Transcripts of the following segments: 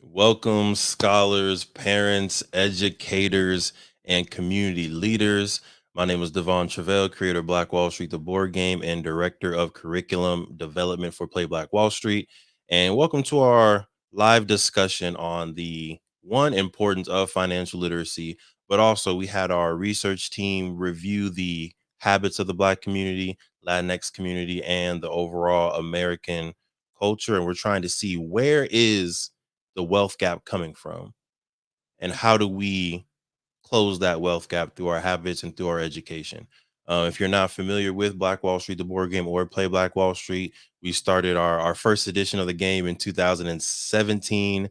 Welcome, scholars, parents, educators, and community leaders. My name is Devon Travell, creator of Black Wall Street, the board game, and director of curriculum development for Play Black Wall Street. And welcome to our live discussion on the one importance of financial literacy, but also we had our research team review the habits of the Black community, Latinx community, and the overall American culture. And we're trying to see where is the wealth gap coming from and how do we close that wealth gap through our habits and through our education. If you're not familiar with Black Wall Street, the board game, or Play Black Wall Street, we started our first edition of the game in 2017.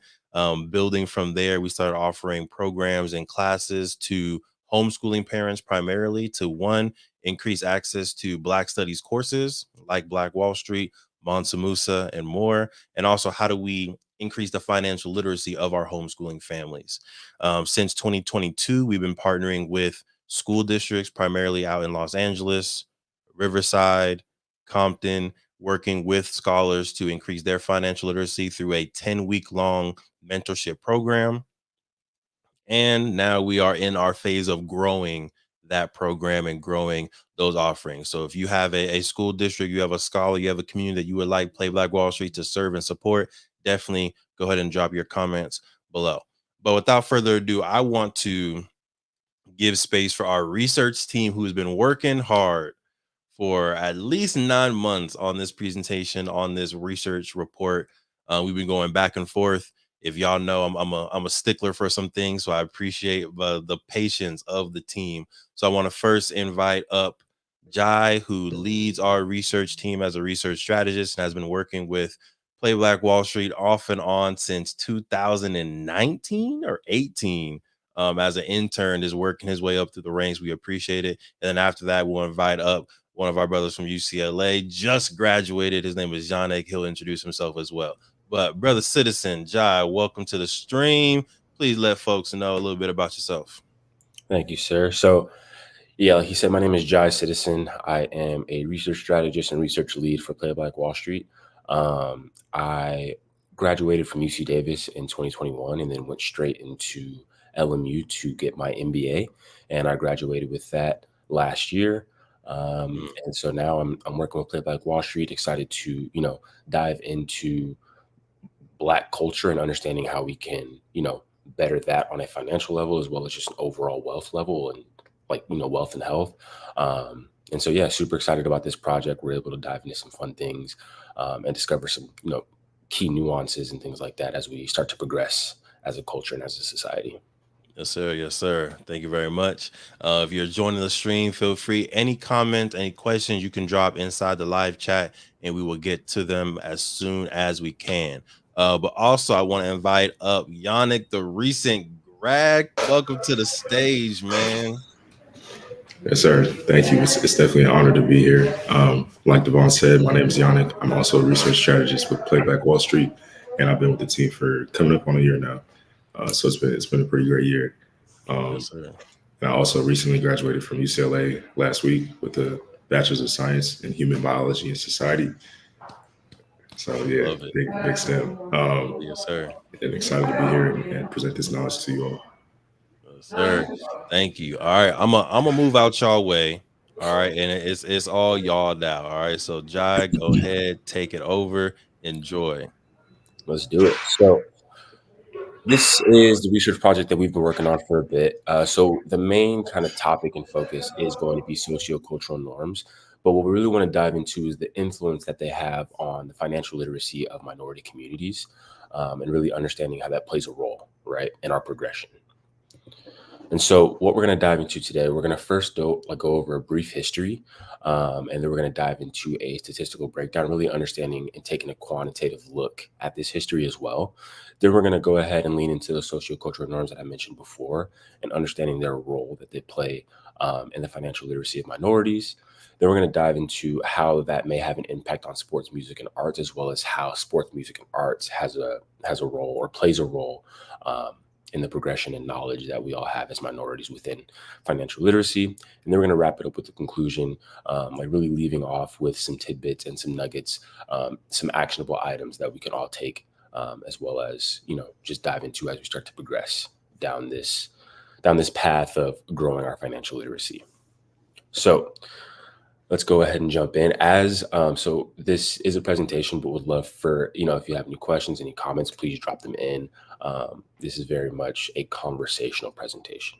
Building from there, we started offering programs and classes to homeschooling parents primarily to one, increase access to Black studies courses like Black Wall Street, Mansa Musa, and more. And also, how do we increase the financial literacy of our homeschooling families? Since 2022, we've been partnering with school districts, primarily out in Los Angeles, Riverside, Compton, working with scholars to increase their financial literacy through a 10-week long mentorship program. And now we are in our phase of growing that program and growing those offerings. So if you have a school district, you have a scholar, you have a community that you would like Play Black Wall Street to serve and support, definitely go ahead and drop your comments below. But without further ado, I want to give space for our research team who's been working hard for at least 9 months on this presentation, on this research report. We've been going back and forth. If y'all know, I'm a stickler for some things, so I appreciate the patience of the team. So I want to first invite up Jai, who leads our research team as a research strategist and has been working with Play Black Wall Street off and on since 2019 or 18. As an intern, is working his way up through the ranks. We appreciate it. And then after that, we'll invite up one of our brothers from UCLA, just graduated. His name is Janek. He'll introduce himself as well. But brother citizen, Jai, welcome to the stream. Please let folks know a little bit about yourself. Thank you, sir. So, like he said, my name is Jai Citizen. I am a research strategist and research lead for Play Black Wall Street. I graduated from UC Davis in 2021 and then went straight into LMU to get my MBA. And I graduated with that last year. And so now I'm working with Play Black Wall Street, excited to, dive into Black culture and understanding how we can, better that on a financial level as well as just an overall wealth level and wealth and health. And so, yeah, super excited about this project. We're able to dive into some fun things and discover some, key nuances and things like that as we start to progress as a culture and as a society. Yes, sir. Yes, sir. Thank you very much. If you're joining the stream, feel free. Any comments, any questions, you can drop inside the live chat, and we will get to them as soon as we can. But also, I want to invite up Yannick, the recent grad. Welcome to the stage, man. Yes, sir. Thank you. It's definitely an honor to be here. Like Devon said, my name is Yannick. I'm also a research strategist with Playback Wall Street, and I've been with the team for coming up on a year now. So it's been a pretty great year. Um, Yes, sir. and I also recently graduated from UCLA last week with a Bachelor's of Science in Human Biology and Society. So yeah, Love it. big step. Yes, sir. And excited to be here and present this knowledge to you all. Yes, sir. Thank you. All right, I'm gonna move out y'all way. All right, and it's all y'all now. All right, so Jai, go ahead, take it over. Enjoy. Let's do it. So, this is the research project that we've been working on for a bit. So the main kind of topic and focus is going to be sociocultural norms. But what we really want to dive into is the influence that they have on the financial literacy of minority communities, and really understanding how that plays a role, right, in our progression. And so, what we're going to dive into today, we're going to first go over a brief history, and then we're going to dive into a statistical breakdown, really understanding and taking a quantitative look at this history as well. Then we're going to go ahead and lean into the sociocultural norms that I mentioned before and understanding their role that they play in the financial literacy of minorities. Then we're going to dive into how that may have an impact on sports, music, and arts, as well as how sports, music, and arts has a role or plays a role in the progression and knowledge that we all have as minorities within financial literacy. And then we're going to wrap it up with the conclusion, like really leaving off with some tidbits and some nuggets, some actionable items that we can all take as well as just dive into as we start to progress down this path of growing our financial literacy. So let's go ahead and jump in. So this is a presentation, but would love for if you have any questions, any comments, please drop them in. This is very much a conversational presentation.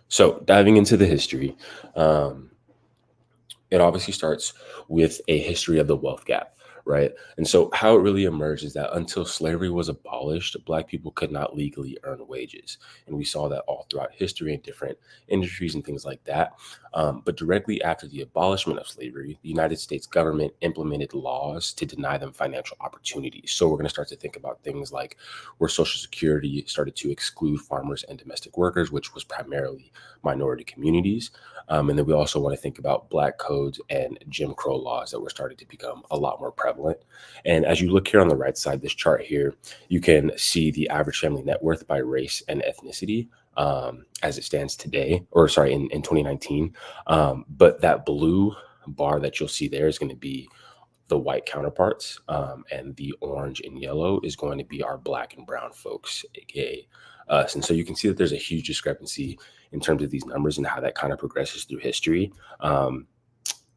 So diving into the history, it obviously starts with a history of the wealth gap, right? And so how it really emerged is that until slavery was abolished, Black people could not legally earn wages. And we saw that all throughout history in different industries and things like that. But directly after the abolishment of slavery, the United States government implemented laws to deny them financial opportunities. So we're going to start to think about things like where Social Security started to exclude farmers and domestic workers, which was primarily minority communities. And then we also want to think about Black codes and Jim Crow laws that were starting to become a lot more prevalent. And as you look here on the right side, this chart here, you can see the average family net worth by race and ethnicity as it stands today, in 2019. But that blue bar that you'll see there is going to be the white counterparts, and the orange and yellow is going to be our Black and brown folks, aka us. And so you can see that there's a huge discrepancy in terms of these numbers and how that kind of progresses through history.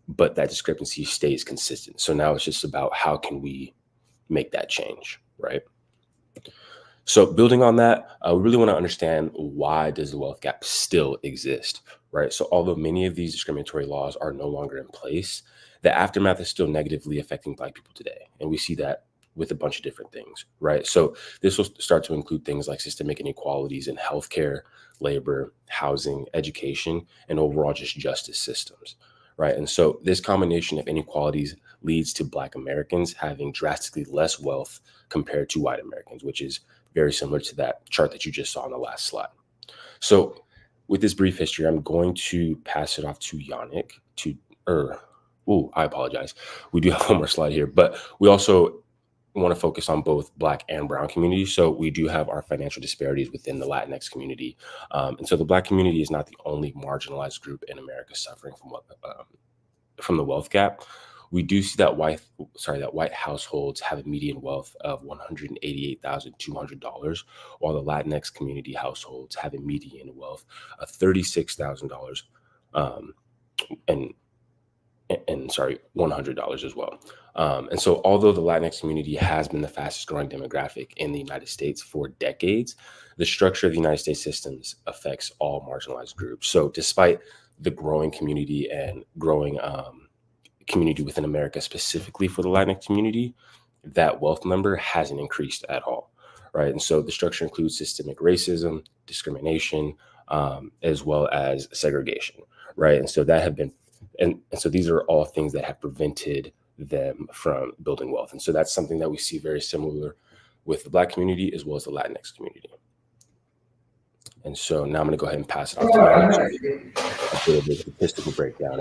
But that discrepancy stays consistent. So now it's just about how can we make that change, right? So building on that, we really want to understand, why does the wealth gap still exist, right? So although many of these discriminatory laws are no longer in place, the aftermath is still negatively affecting Black people today. And we see that with a bunch of different things, right? So this will start to include things like systemic inequalities in healthcare, labor, housing, education, and overall just justice systems, right? And so this combination of inequalities leads to Black Americans having drastically less wealth compared to white Americans, which is very similar to that chart that you just saw on the last slide. So with this brief history, I'm going to pass it off to Yannick I apologize. We do have one more slide here, but we also want to focus on both Black and brown communities. So we do have our financial disparities within the Latinx community. And so the Black community is not the only marginalized group in America suffering from the wealth gap. We do see that white households have a median wealth of $188,200, while the Latinx community households have a median wealth of $36,000, $100 as well. And so although the Latinx community has been the fastest growing demographic in the United States for decades, the structure of the United States systems affects all marginalized groups. So despite the growing community and growing community within America, specifically for the Latinx community, that wealth number hasn't increased at all, right? And so the structure includes systemic racism, discrimination, as well as segregation, right? And so so these are all things that have prevented them from building wealth. And so that's something that we see very similar with the Black community as well as the Latinx community. And so now I'm going to go ahead and pass it off to Yannick to do a statistical breakdown.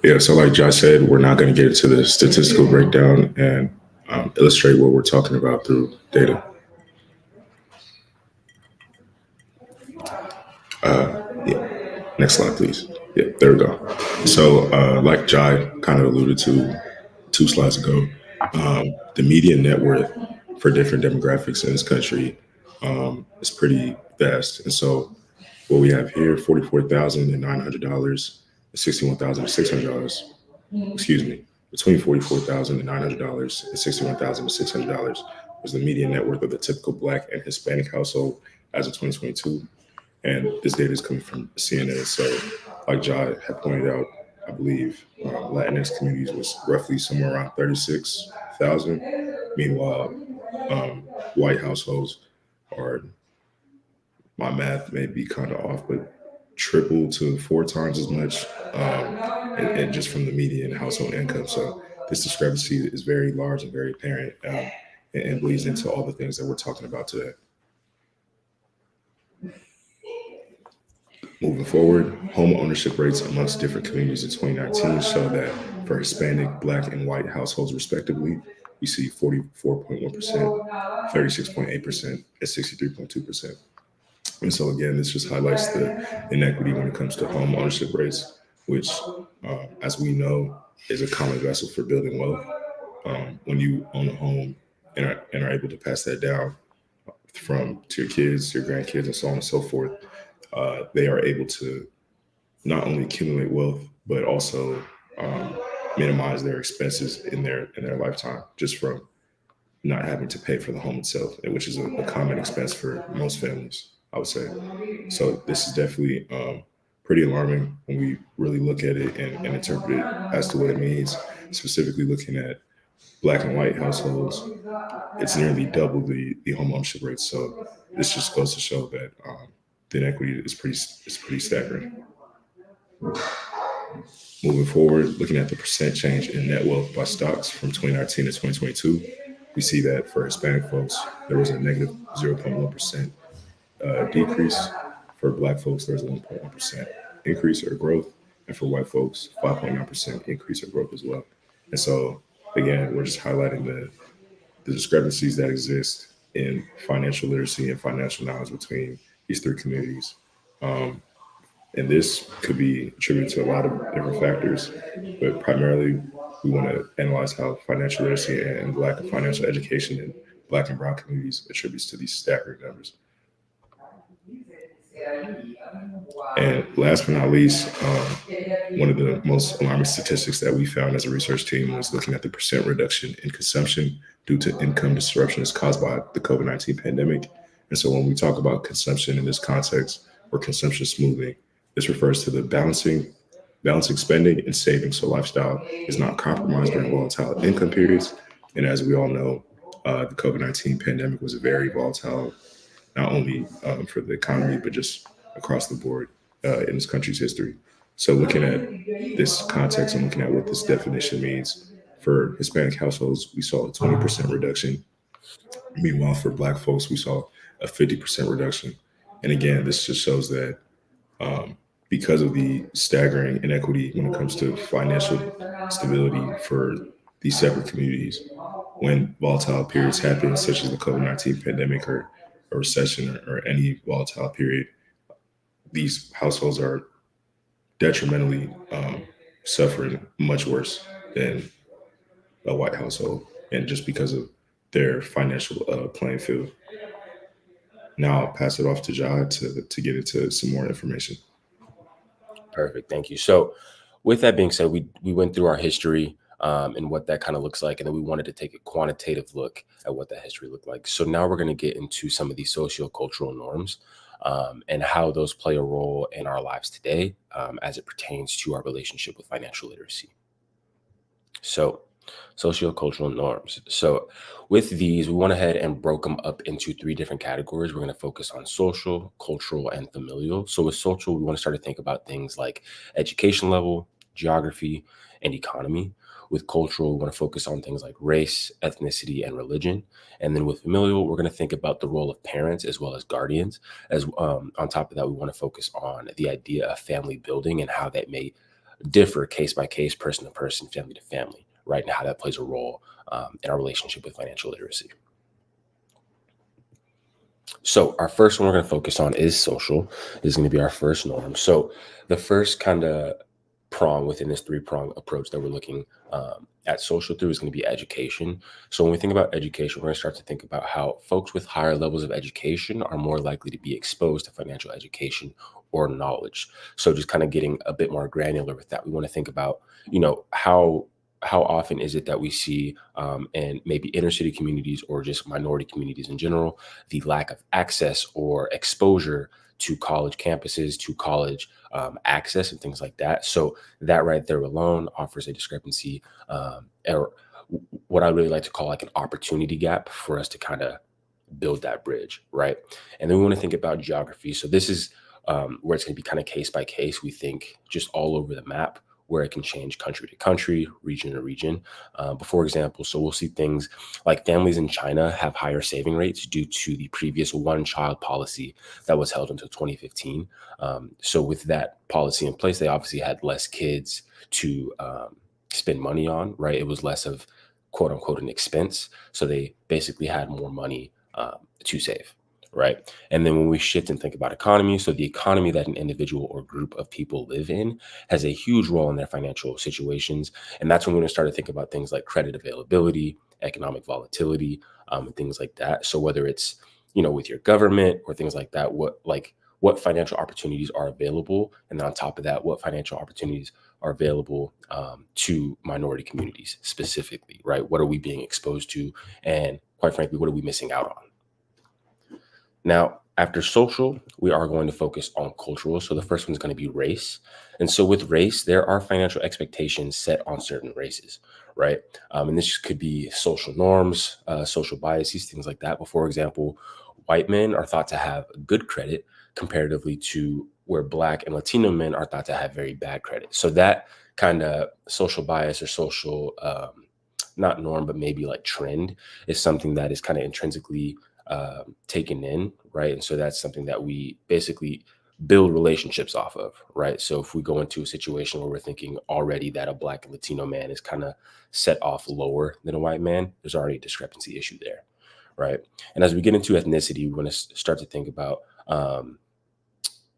Yeah, so like Josh said, we're not going to get into the statistical breakdown and illustrate what we're talking about through data. Yeah. Next slide, please. Yeah, there we go. So like Jai kind of alluded to 2 slides ago, the median net worth for different demographics in this country is pretty vast. And so what we have here, $44,900 and $61,600, excuse me, between $44,900 and $61,600 was the median net worth of the typical Black and Hispanic household as of 2022. And this data is coming from CNN. So like Jai had pointed out, I believe Latinx communities was roughly somewhere around 36,000. Meanwhile, white households are, my math may be kind of off, but triple to 4 times as much, and just from the median household income. So this discrepancy is very large and very apparent, and bleeds into all the things that we're talking about today. Moving forward, home ownership rates amongst different communities in 2019 show that for Hispanic, Black, and white households respectively, we see 44.1%, 36.8%, and 63.2%. And so again, this just highlights the inequity when it comes to home ownership rates, which, as we know, is a common vessel for building wealth. When you own a home and are able to pass that down from to your kids, your grandkids, and so on and so forth, they are able to not only accumulate wealth but also um, minimize their expenses in their lifetime just from not having to pay for the home itself, which is a common expense for most families, I would say. So this is definitely pretty alarming when we really look at it and interpret it as to what it means. Specifically, looking at black and white households, it's nearly double the home ownership rate. So this just goes to show that the inequity is pretty staggering. Moving forward, looking at the percent change in net wealth by stocks from 2019 to 2022, we see that for Hispanic folks, there was a negative 0.1% decrease. For Black folks, there was a 1.1% increase or growth. And for white folks, 5.9% increase or growth as well. And so, again, we're just highlighting the discrepancies that exist in financial literacy and financial knowledge between these three communities. Um, and this could be attributed to a lot of different factors, but primarily we want to analyze how financial literacy and the lack of financial education in Black and Brown communities attributes to these staggering numbers. And last but not least, one of the most alarming statistics that we found as a research team was looking at the percent reduction in consumption due to income disruptions caused by the COVID-19 pandemic. And so when we talk about consumption in this context or consumption smoothing, this refers to the balancing spending and saving so lifestyle is not compromised during volatile income periods. And as we all know, the COVID-19 pandemic was a very volatile, not only for the economy, but just across the board in this country's history. So looking at this context and looking at what this definition means for Hispanic households, we saw a 20% reduction. Meanwhile, for Black folks, we saw a 50% reduction. And again, this just shows that um, because of the staggering inequity when it comes to financial stability for these separate communities, when volatile periods happen, such as the COVID-19 pandemic or a recession or any volatile period, these households are detrimentally suffering much worse than a white household, and just because of their financial playing field. Now I'll pass it off to Jad to get into some more information. Perfect. Thank you. So, with that being said, we went through our history and what that kind of looks like, and then we wanted to take a quantitative look at what that history looked like. So now we're going to get into some of these sociocultural norms and how those play a role in our lives today as it pertains to our relationship with financial literacy. So, sociocultural norms. So, with these, we went ahead and broke them up into three different categories. We're going to focus on social, cultural, and familial. So, with social, we want to start to think about things like education level, geography, and economy. With cultural, we want to focus on things like race, ethnicity, and religion. And then with familial, we're going to think about the role of parents as well as guardians. As on top of that, we want to focus on the idea of family building and how that may differ case by case, person to person, family to family, right? And how that plays a role in our relationship with financial literacy. So our first one we're going to focus on is social. This is going to be our first norm. So the first kind of prong within this three-prong approach that we're looking at social through is going to be education. So when we think about education, we're going to start to think about how folks with higher levels of education are more likely to be exposed to financial education or knowledge. So just kind of getting a bit more granular with that, we want to think about, how often is it that we see in maybe inner city communities or just minority communities in general, the lack of access or exposure to college campuses, to college access and things like that. So that right there alone offers a discrepancy or what I really like to call like an opportunity gap for us to kind of build that bridge, right? And then we want to think about geography. So this is where it's going to be kind of case by case. We think just all over the map where it can change country to country, region to region. But for example, so we'll see things like families in China have higher saving rates due to the previous one-child policy that was held until 2015. So with that policy in place, they obviously had less kids to spend money on, right? It was less of quote unquote an expense. So they basically had more money to save, right? And then when we shift and think about economy, so the economy that an individual or group of people live in has a huge role in their financial situations. And that's when we're going to start to think about things like credit availability, economic volatility, and things like that. So whether it's, with your government or things like that, what financial opportunities are available, and on top of that, what financial opportunities are available to minority communities specifically, right? What are we being exposed to, and quite frankly, what are we missing out on? Now, after social, we are going to focus on cultural. So the first one is going to be race. And so with race, there are financial expectations set on certain races, right? And this could be social norms, social biases, things like that. But for example, white men are thought to have good credit comparatively to where Black and Latino men are thought to have very bad credit. So that kind of social bias or social, not norm, but maybe like trend is something that is kind of intrinsically taken in, right? And so that's something that we basically build relationships off of, right? So if we go into a situation where we're thinking already that a Black and Latino man is kind of set off lower than a white man, there's already a discrepancy issue there, right? And as we get into ethnicity, we want to start to think about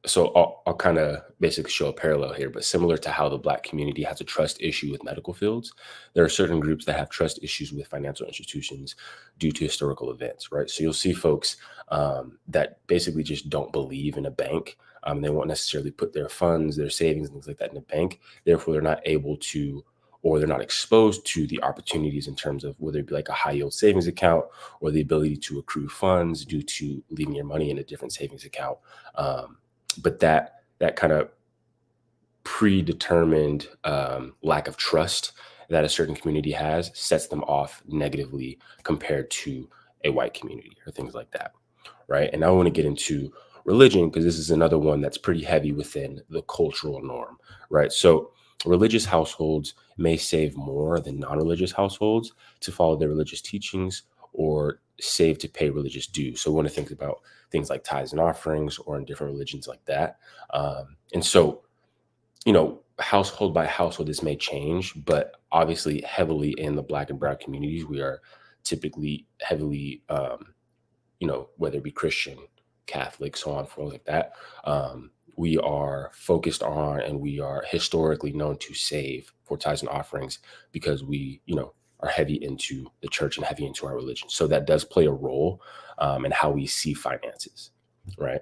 so I'll kind of basically show a parallel here, but similar to how the Black community has a trust issue with medical fields, there are certain groups that have trust issues with financial institutions due to historical events, right? So you'll see folks that basically just don't believe in a bank. They won't necessarily put their funds, their savings, and things like that in a bank. Therefore, they're not able to, or they're not exposed to the opportunities in terms of whether it be like a high yield savings account or the ability to accrue funds due to leaving your money in a different savings account. But that kind of predetermined lack of trust that a certain community has sets them off negatively compared to a white community or things like that, right? And I want to get into religion because this is another one that's pretty heavy within the cultural norm, right? So religious households may save more than non-religious households to follow their religious teachings or save to pay religious dues. So we want to think about things like tithes and offerings or in different religions like that. And so, household by household, this may change, but obviously heavily in the Black and Brown communities, we are typically heavily, whether it be Christian, Catholic, so on, forth like that. We are focused on and we are historically known to save for tithes and offerings because we, are heavy into the church and heavy into our religion. So that does play a role in how we see finances, right?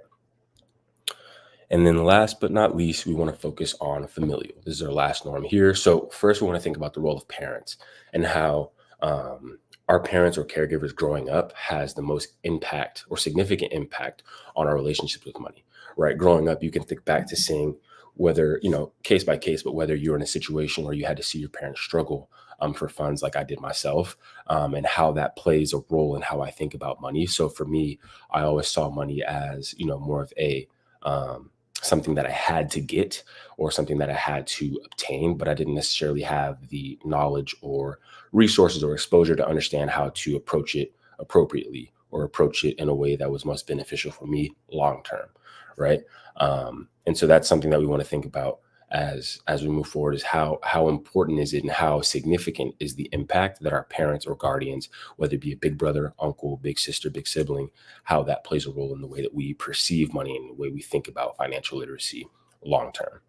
And then last but not least, we want to focus on familial. This is our last norm here. So first, we want to think about the role of parents and how our parents or caregivers growing up has the most impact or significant impact on our relationships with money, right? Growing up, you can think back to seeing whether, case by case, but whether you're in a situation where you had to see your parents struggle for funds like I did myself, and how that plays a role in how I think about money. So for me, I always saw money as, more of a, something that I had to get or something that I had to obtain, but I didn't necessarily have the knowledge or resources or exposure to understand how to approach it appropriately or approach it in a way that was most beneficial for me long term, right? And so that's something that we want to think about as we move forward is how important is it and how significant is the impact that our parents or guardians, whether it be a big brother, uncle, big sister, big sibling, how that plays a role in the way that we perceive money and the way we think about financial literacy long term,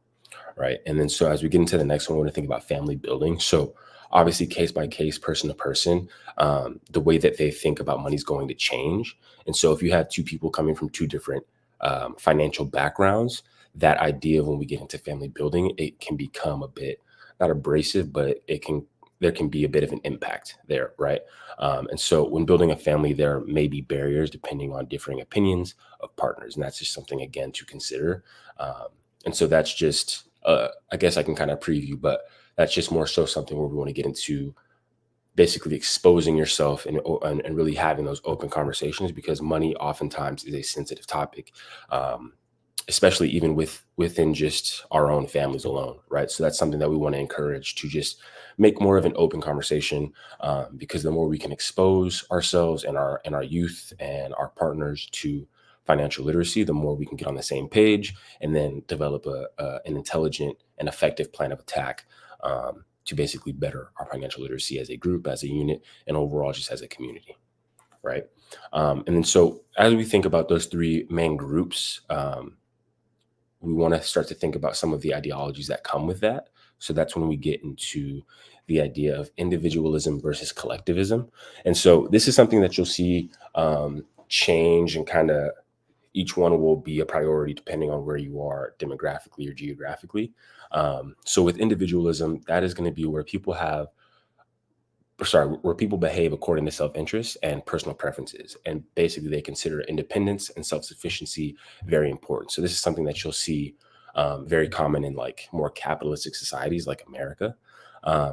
right? And then so as we get into the next one, we want to think about family building. So obviously case by case, person to person, the way that they think about money is going to change. And so if you have two people coming from two different financial backgrounds, that idea of when we get into family building, it can become a bit not abrasive, but there can be a bit of an impact there, right? And so when building a family, there may be barriers depending on differing opinions of partners, and that's just something again to consider. And so that's just, I guess I can kind of preview, but that's just more so something where we want to get into basically exposing yourself and really having those open conversations because money oftentimes is a sensitive topic. Especially even within just our own families alone, right? So that's something that we want to encourage to just make more of an open conversation, because the more we can expose ourselves and our youth and our partners to financial literacy, the more we can get on the same page and then develop an intelligent and effective plan of attack to basically better our financial literacy as a group, as a unit, and overall just as a community. right? And then so as we think about those three main groups, we want to start to think about some of the ideologies that come with that. So that's when we get into the idea of individualism versus collectivism. And so this is something that you'll see change, and kind of each one will be a priority depending on where you are demographically or geographically. So with individualism, that is going to be where where people behave according to self-interest and personal preferences. And basically they consider independence and self-sufficiency very important. So this is something that you'll see very common in like more capitalistic societies like America.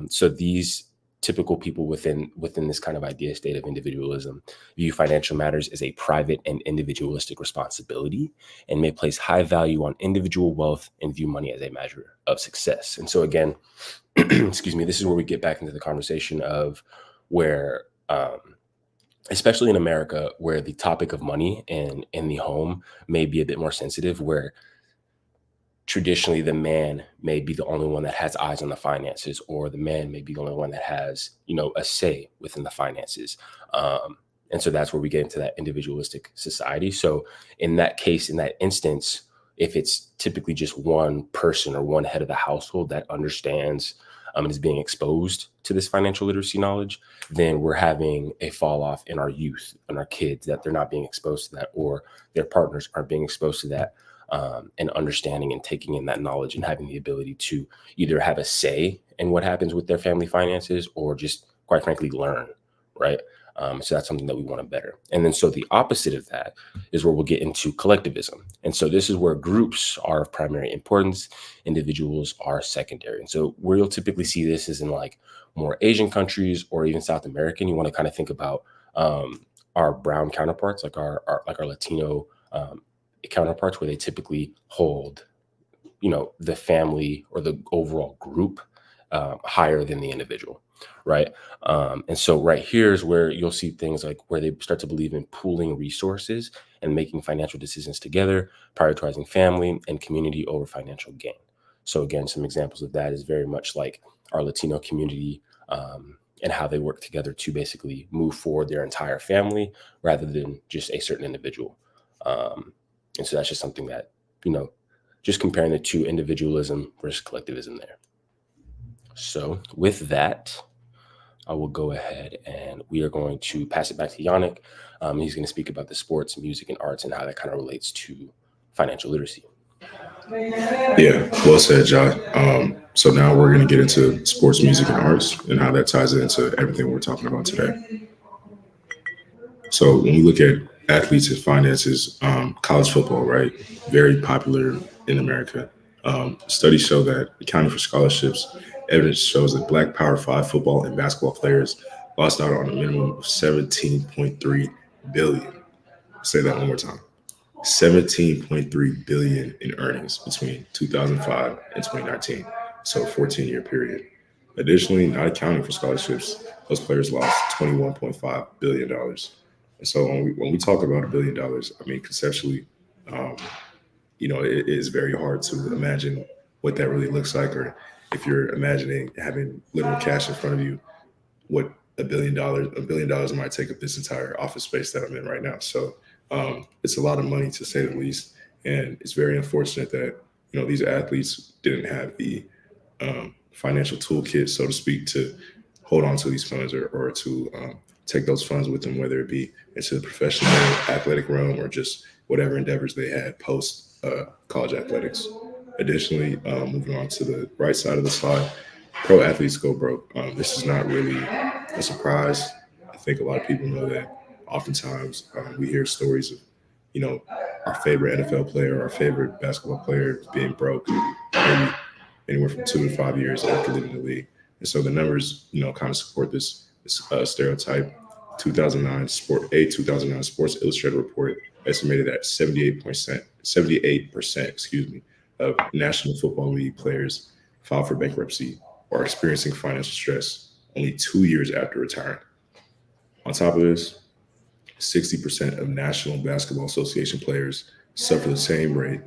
So these typical people within this kind of idea state of individualism view financial matters as a private and individualistic responsibility, and may place high value on individual wealth and view money as a measure of success. And so again, excuse me, this is where we get back into the conversation of where, especially in America, where the topic of money and in the home may be a bit more sensitive, where traditionally the man may be the only one that has eyes on the finances, or the man may be the only one that has, a say within the finances. And so that's where we get into that individualistic society. So in that case, in that instance, if it's typically just one person or one head of the household that understands and is being exposed to this financial literacy knowledge, then we're having a fall off in our youth and our kids, that they're not being exposed to that, or their partners aren't being exposed to that, and understanding and taking in that knowledge and having the ability to either have a say in what happens with their family finances, or just quite frankly learn, right? So that's something that we want to better. And then so the opposite of that is where we'll get into collectivism. And so this is where groups are of primary importance, individuals are secondary. And so where you'll typically see this is in like more Asian countries or even South American. You want to kind of think about our brown counterparts, like our Latino counterparts, where they typically hold, the family or the overall group higher than the individual, right? And so right here is where you'll see things like where they start to believe in pooling resources and making financial decisions together, prioritizing family and community over financial gain. So again, some examples of that is very much like our Latino community, and how they work together to basically move forward their entire family rather than just a certain individual. And so that's just something that, just comparing the two, individualism versus collectivism there. So with that, I will go ahead and we are going to pass it back to Yannick. He's going to speak about the sports, music, and arts and how that kind of relates to financial literacy. Yeah, well said, Josh. So now we're going to get into sports, music, and arts and how that ties into everything we're talking about today. So when we look at athletes and finances, college football, right, very popular in America. Studies show that accounting for scholarships, evidence shows that Black Power 5 football and basketball players lost out on a minimum of 17.3 billion. Say that one more time. 17.3 billion in earnings between 2005 and 2019, so a 14-year period. Additionally, not accounting for scholarships, those players lost $21.5 billion. And so when we talk about $1 billion, I mean, conceptually, it is very hard to imagine what that really looks like, or if you're imagining having literal cash in front of you, what $1 billion might take up this entire office space that I'm in right now. So it's a lot of money, to say the least, and it's very unfortunate that these athletes didn't have the financial toolkit, so to speak, to hold on to these funds, or to take those funds with them, whether it be into the professional athletic realm or just whatever endeavors they had post college athletics. Additionally, moving on to the right side of the slide, pro athletes go broke. This is not really a surprise. I think a lot of people know that. Oftentimes, we hear stories of, our favorite NFL player, our favorite basketball player being broke, maybe anywhere from 2 to 5 years after leaving the league. And so the numbers, kind of support this stereotype. 2009 Sports Illustrated report estimated that 78%, of National Football League players filed for bankruptcy or experiencing financial stress only 2 years after retiring. On top of this, 60% of National Basketball Association players suffer the same fate,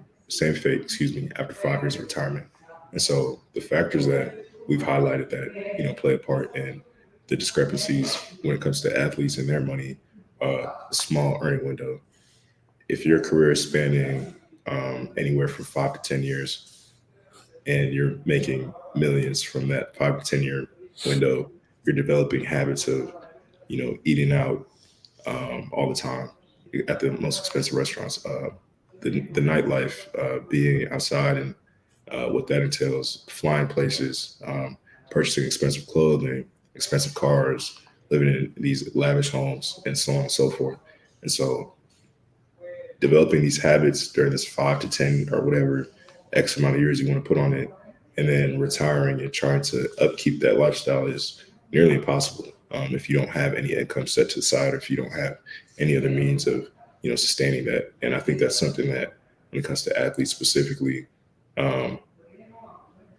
after 5 years of retirement. And so the factors that we've highlighted that, play a part in the discrepancies when it comes to athletes and their money a small earning window. If your career is spanning anywhere from 5 to 10 years, and you're making millions from that 5 to 10 year window, you're developing habits of, eating out all the time at the most expensive restaurants, the nightlife, being outside, and what that entails, flying places, purchasing expensive clothing, expensive cars, living in these lavish homes, and so on and so forth. And so, developing these habits during this 5 to 10 or whatever X amount of years you want to put on it, and then retiring and trying to upkeep that lifestyle is nearly impossible if you don't have any income set to the side, or if you don't have any other means of sustaining that. And I think that's something that, when it comes to athletes specifically, um,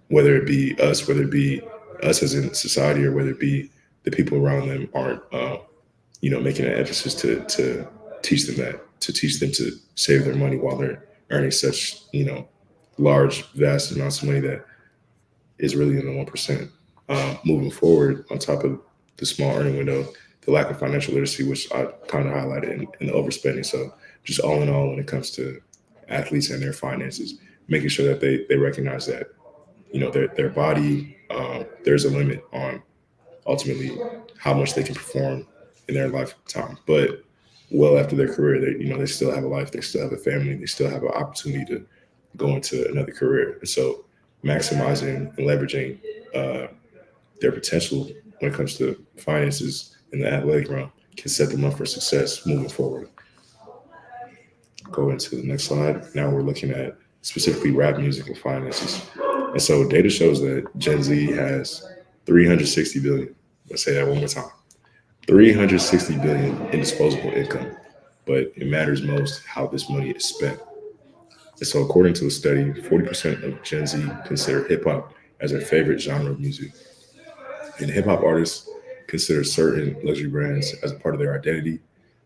whether it be us as in society, or whether it be the people around them, aren't making an emphasis to teach them that, to teach them to save their money while they're earning such large, vast amounts of money that is really in the 1%. Moving forward, on top of the small earning window, the lack of financial literacy, which I kind of highlighted in the overspending. So, just all in all, when it comes to athletes and their finances, making sure that they recognize that their body, there's a limit on ultimately how much they can perform in their lifetime. But well after their career, they still have a life, they still have a family, they still have an opportunity to go into another career. And so, maximizing and leveraging uh, their potential when it comes to finances in the athletic realm can set them up for success moving forward. Go into the next slide. Now we're looking at specifically rap music and finances. And so, data shows that Gen Z has 360 billion. Let's say that one more time. 360 billion in disposable income. But it matters most how this money is spent. And so, according to a study, 40% of Gen Z consider hip hop as their favorite genre of music. And hip hop artists consider certain luxury brands as a part of their identity.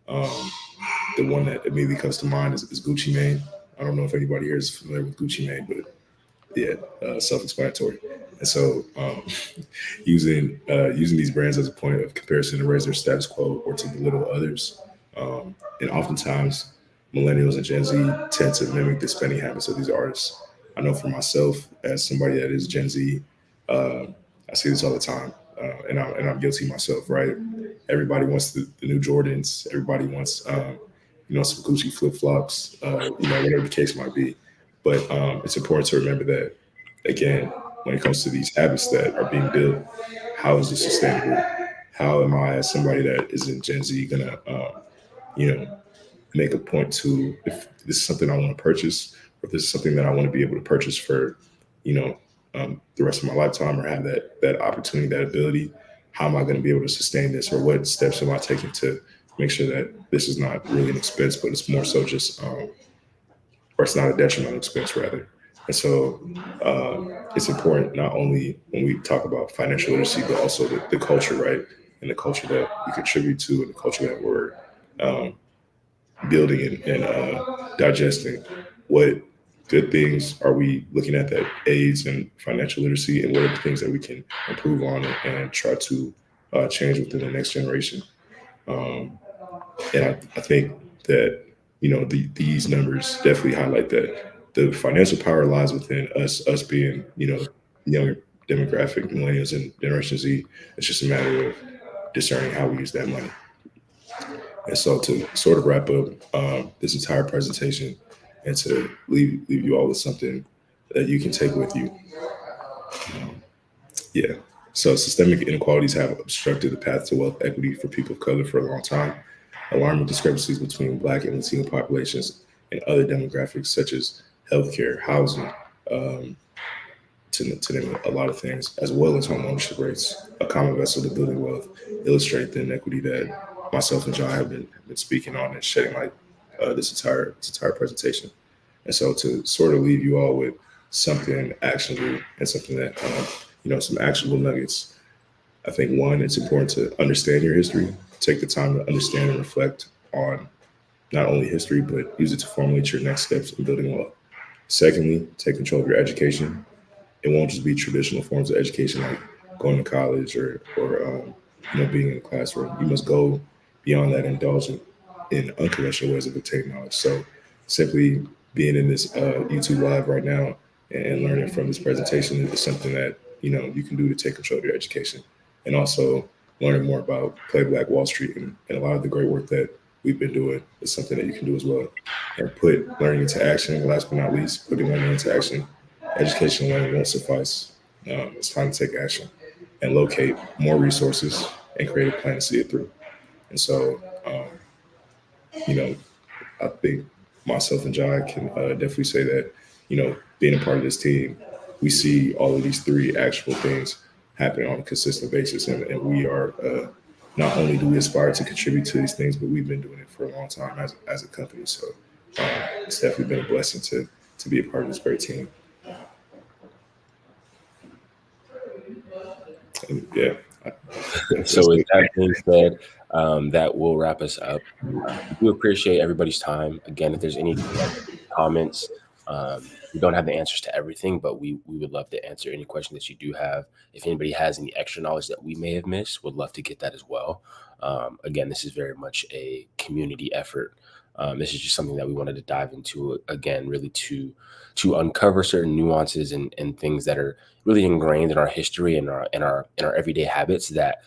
Um, the one that immediately comes to mind is Gucci Mane. I don't know if anybody here is familiar with Gucci Mane, but yeah, self-explanatory. And so, using these brands as a point of comparison to raise their status quo or to belittle others, and oftentimes millennials and Gen Z tend to mimic the spending habits of these artists. I know for myself, as somebody that is Gen Z, uh, I see this all the time, and I'm guilty myself. Right? Everybody wants the new Jordans. Everybody wants some Gucci flip flops. Whatever the case might be. But it's important to remember that, again, when it comes to these habits that are being built, how is this sustainable? How am I, as somebody that is in Gen Z, gonna you know make a point to, if this is something I want to purchase, or if this is something that I want to be able to purchase for, you know, the rest of my lifetime, or have that opportunity, that ability. How am I going to be able to sustain this, or what steps am I taking to make sure that this is not really an expense, but it's more so just, or it's not a detrimental expense rather. And so, it's important not only when we talk about financial literacy, but also the culture, right? And the culture that we contribute to, and the culture that we're um, building and digesting. What good things are we looking at that aids in financial literacy, and what are the things that we can improve on and try to change within the next generation? Um, and I think that these numbers definitely highlight that the financial power lies within us being the younger demographic, millennials and Generation Z. It's just a matter of discerning how we use that money. And so, to sort of wrap up this entire presentation, and to leave you all with something that you can take with you. Um, yeah. So, systemic inequalities have obstructed the path to wealth equity for people of color for a long time. Alarming discrepancies between Black and Latino populations and other demographics, such as healthcare, housing, um, to name a lot of things, as well as home ownership rates, a common vessel to building wealth, illustrate the inequity that myself and John have been speaking on and shedding light this entire presentation. And so, to sort of leave you all with something actionable, and something that some actionable nuggets. I think, one, it's important to understand your history, take the time to understand and reflect on not only history, but use it to formulate your next steps in building wealth. Secondly, take control of your education. It won't just be traditional forms of education like going to college or being in the classroom. You must go beyond that, indulgent in unconventional ways of obtaining knowledge. So simply being in this YouTube live right now and learning from this presentation is something that, you can do to take control of your education. And also learning more about Play Black Wall Street and a lot of the great work that we've been doing is something that you can do as well. And put learning into action. Last but not least, putting learning into action. Education and learning won't suffice. It's time to take action and locate more resources and create a plan to see it through. And so, I think myself and Jai can definitely say that, being a part of this team, we see all of these three actual things happening on a consistent basis. And we are, not only do we aspire to contribute to these things, but we've been doing it for a long time as a company. So it's definitely been a blessing to be a part of this great team. And yeah. So with that being said, that will wrap us up. We do appreciate everybody's time. Again, if there's any comments, we don't have the answers to everything, but we would love to answer any question that you do have. If anybody has any extra knowledge that we may have missed, would love to get that as well. Again, this is very much a community effort. This is just something that we wanted to dive into, again, really to uncover certain nuances and things that are really ingrained in our history and our everyday habits that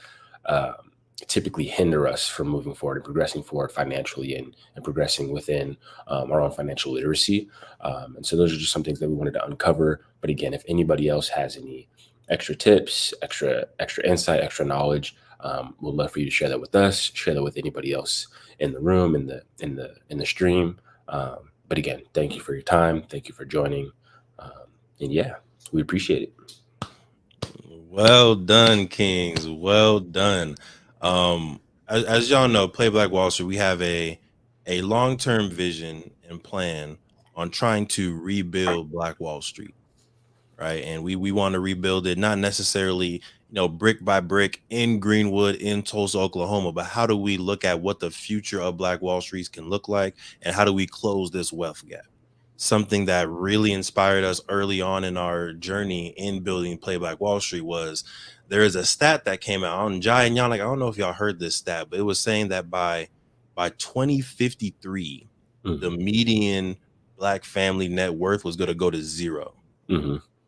typically hinder us from moving forward and progressing forward financially and progressing within our own financial literacy. And so those are just some things that we wanted to uncover. But again, if anybody else has any extra tips, extra insight, extra knowledge, we'd love for you to share that with us, share that with anybody else in the room, in the stream. But again, thank you for your time. Thank you for joining. And yeah, we appreciate it. Well done, Kings. Well done. As y'all know, Play Black Wall Street, we have a long-term vision and plan on trying to rebuild Black Wall Street, right? And we want to rebuild it, not necessarily, brick by brick in Greenwood, in Tulsa, Oklahoma, but how do we look at what the future of Black Wall Streets can look like, and how do we close this wealth gap? Something that really inspired us early on in our journey in building Play Black Wall Street was there is a stat that came out on Jai and Yannick. I don't know if y'all heard this stat, but it was saying that by 2053, the median Black family net worth was going to go to zero.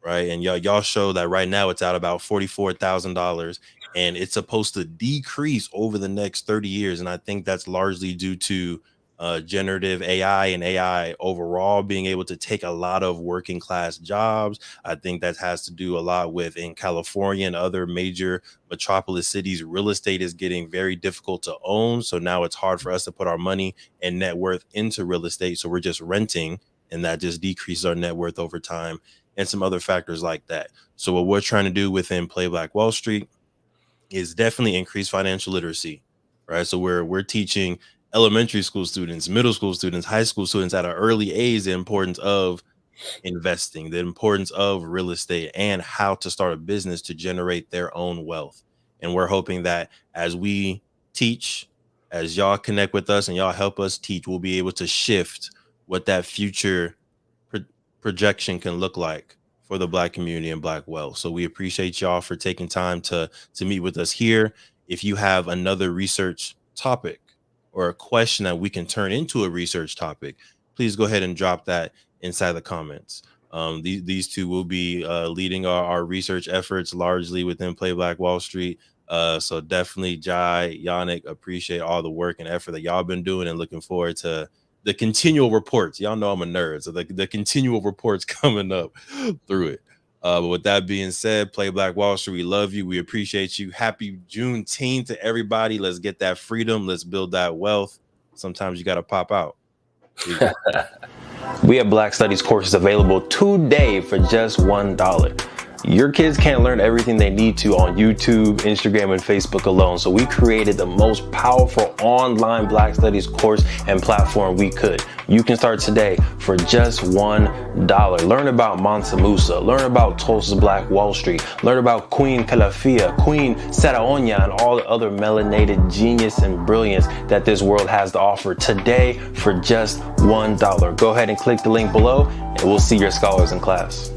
Right. And y'all show that right now it's at about $44,000, and it's supposed to decrease over the next 30 years. And I think that's largely due to generative AI and AI overall being able to take a lot of working class jobs. I think that has to do a lot with, in California and other major metropolis cities, real estate is getting very difficult to own. So now it's hard for us to put our money and net worth into real estate. So we're just renting, and that just decreases our net worth over time, and some other factors like that. So what we're trying to do within Play Black Wall Street is definitely increase financial literacy, right? So we're teaching elementary school students, middle school students, high school students at an early age the importance of investing, the importance of real estate, and how to start a business to generate their own wealth. And we're hoping that as we teach, as y'all connect with us and y'all help us teach, we'll be able to shift what that future projection can look like for the Black community and Black wealth. So we appreciate y'all for taking time to meet with us here. If you have another research topic or a question that we can turn into a research topic, please go ahead and drop that inside the comments. These two will be leading our research efforts largely within Play Black Wall Street. So definitely, Jai, Yannick, appreciate all the work and effort that y'all been doing, and looking forward to the continual reports. Y'all know I'm a nerd, so the continual reports coming up through it. But with that being said, Play Black Wall Street, we love you. We appreciate you. Happy Juneteenth to everybody. Let's get that freedom. Let's build that wealth. Sometimes you got to pop out. We have Black Studies courses available today for just $1. Your kids can't learn everything they need to on YouTube, Instagram, and Facebook alone. So we created the most powerful online Black Studies course and platform we could. You can start today for just $1. Learn about Mansa Musa, learn about Tulsa's Black Wall Street, learn about Queen Calafia, Queen Saraonya, and all the other melanated genius and brilliance that this world has to offer today for just $1. Go ahead and click the link below, and we'll see your scholars in class.